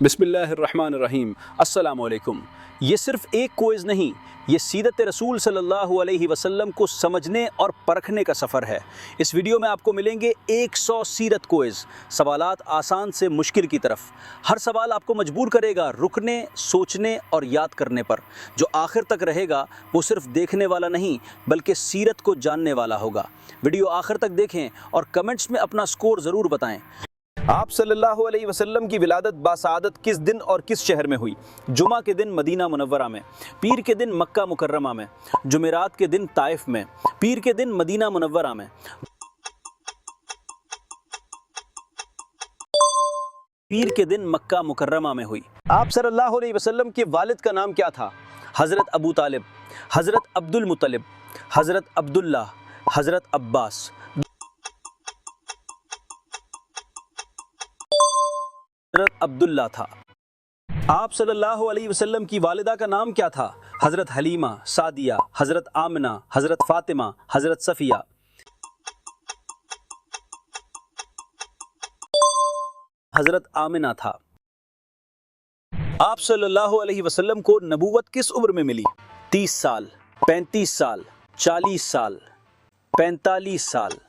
बिस्मिल्लाहिर्रहमानिर्रहीम। अस्सलामुअलैकुम। ये सिर्फ एक कोइज़ नहीं, ये सीरत रसूल सल्लल्लाहु अलैहि वसल्लम को समझने और परखने का सफ़र है। इस वीडियो में आपको मिलेंगे 100 सीरत कोइज़, सवालात आसान से मुश्किल की तरफ। हर सवाल आपको मजबूर करेगा रुकने, सोचने और याद करने पर। जो आखिर तक रहेगा वो सिर्फ देखने वाला नहीं बल्कि सीरत को जानने वाला होगा। वीडियो आखिर तक देखें और कमेंट्स में अपना स्कोर ज़रूर बताएं। आप सल्लल्लाहु अलैहि वसल्लम की विलादत बासादत किस दिन और किस शहर में हुई? जुमा के दिन मदीना मुनव्वरा में, पीर के दिन मक्का मुकर्रमा में, जुमेरात के दिन ताइफ में, पीर के दिन मदीना मुनव्वरा में, पीर के दिन मक्का मुकर्रमा में हुई। आप सल्लल्लाहु अलैहि वसल्लम के वालिद का नाम क्या था? हज़रत अबू तालिब, हज़रत अब्दुल मुत्तलिब, हज़रत अब्दुल्ला, हज़रत अब्बास। हज़रत अब्दुल्ला था। आप सल्लल्लाहु अलैहि वसल्लम की वालिदा का नाम क्या था? हज़रत हलीमा, सादिया, हज़रत आमिना, हज़रत फातिमा, हज़रत सफ़िया। हज़रत आमिना था। आप सल्लल्लाहु अलैहि वसल्लम को नबूवत किस उम्र में मिली? 30 साल, 35 साल, 40 साल, 45 साल,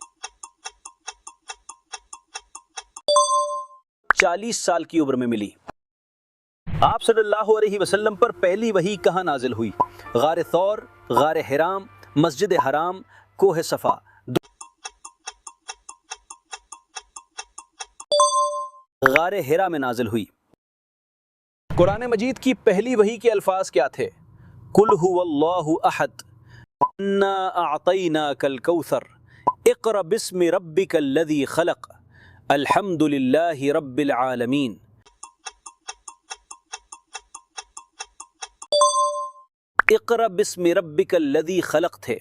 40 साल की उम्र में मिली। आप सल्लल्लाहु अलैहि वसल्लम पर पहली वही कहाँ नाजिल हुई? गार थौर, गार हिराम, मस्जिद हराम, कोह सफ़ा। गार हिरा में नाजिल हुई। कुरान मजीद की पहली वही के अल्फाज क्या थे? कुल हुवल्लाहु अहद, अन्ना अअतैनाकल कौसर, इक़रा बिस्मि रब्बिकल लज़ी खलक़, अल्हम्दुलिल्लाहि रब्बिल आलमीन। इक़रा बिस्मि रब्बिकल लज़ी खलक़ थे।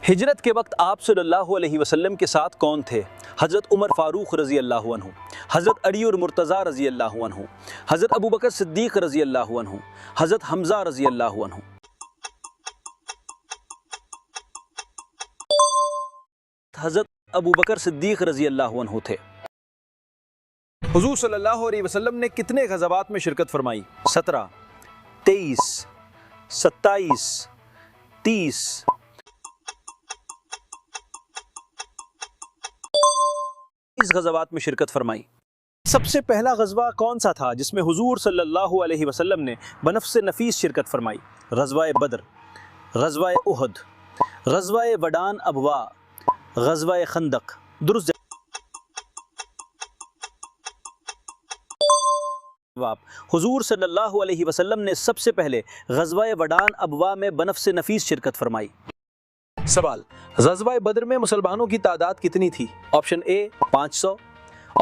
हिजरत के वक्त आप सल्लल्लाहु अलैहि वसल्लम के साथ कौन थे? हज़रत उमर फ़ारूक रज़ी अल्लाहु अन्हु, हज़रत अली और मुर्तज़ा रज़ी अल्लाहु अन्हु, हज़रत अबू बकर सिद्दीक़ रज़ी अल्लाहु अन्हु, हज़रत हमज़ा रज़ी अल्लाहु अन्हु। हज़रत अबू बकर सिद्दीक़ रज़ी अल्लाहु अन्हु थे। हुज़ूर सल्लल्लाहु अलैहि वसल्लम ने कितने ग़ज़वात में शिरकत फरमाई? 17, 23, 27, 30। इस ग़ज़वात में शिरकत फरमाई। सबसे पहला ग़ज़वा कौन सा था जिसमें हुज़ूर सल्लल्लाहु अलैहि वसल्लम ने बनफ़्स नफ़ीस शिरकत फरमाई? ग़ज़वा बदर, ग़ज़वा उहद, ग़ज़वा वडान अबवा, ग़ज़वा खंदक। दुरुस्त जवाब। हुज़ूर सल्लल्लाहु अलैहि वसल्लम ने सबसे पहले ग़ज़वा वडान अबवा में बनफ़्स नफ़ीस शिरकत फरमाई। सवाल, ग़ज़वा बदर में मुसलमानों की तादाद कितनी थी? Option A 500,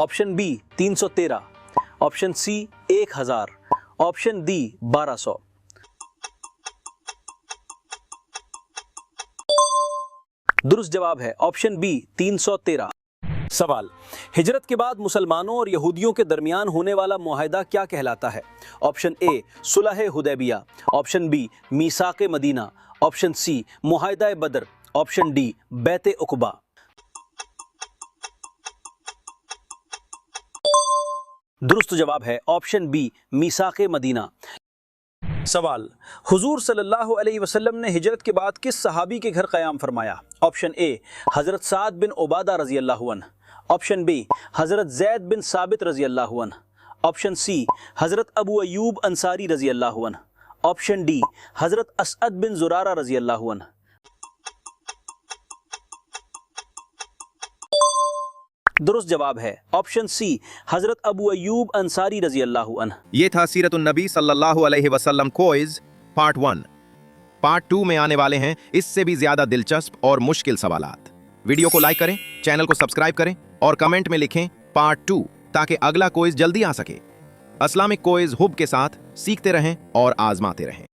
option B 313, option C 1000, option D 1200। दुरुस्त जवाब है ऑप्शन बी 313। सवाल, हिजरत के बाद मुसलमानों और यहूदियों के दरमियान होने वाला मुआहिदा क्या कहलाता है? ऑप्शन ए सुलह हुदैबिया, ऑप्शन बी मीसाक़ मदीना, ऑप्शन सी मुआहिदा बदर, ऑप्शन डी बैत उक़बा। दुरुस्त जवाब है ऑप्शन बी मीसाक़ मदीना। सवाल, हुज़ूर सल्लल्लाहु अलैहि वसल्लम ने हिजरत के बाद किस सहाबी के घर क़याम फरमाया? ऑप्शन ए हज़रत साद बिन उबादा रज़ी अल्लाहु अन्हु, ऑप्शन बी हज़रत ज़ैद बिन साबित रज़ी अल्लाहु अन्हु, ऑप्शन सी हज़रत अबू अय्यूब अंसारी रज़ी अल्लाहु अन्हु, ऑप्शन डी हज़रत असअद बिन ज़ुरारा रज़ी अल्लाहु अन्हु। दुरुस्त जवाब है ऑप्शन सी हज़रत अबू अय्यूब अंसारी रज़ी अल्लाहु अन्हु। ये था सीरतुन नबी सल्लल्लाहु अलैहि वसल्लम क्विज़ पार्ट 1। पार्ट 2 में आने वाले हैं इससे भी ज्यादा दिलचस्प और मुश्किल सवालात। वीडियो को लाइक करें, चैनल को सब्सक्राइब करें और कमेंट में लिखें पार्ट 2 ताकि अगला क्विज़ जल्दी आ सके। इस्लामिक क्विज़ हुब के साथ सीखते रहें और आजमाते रहें।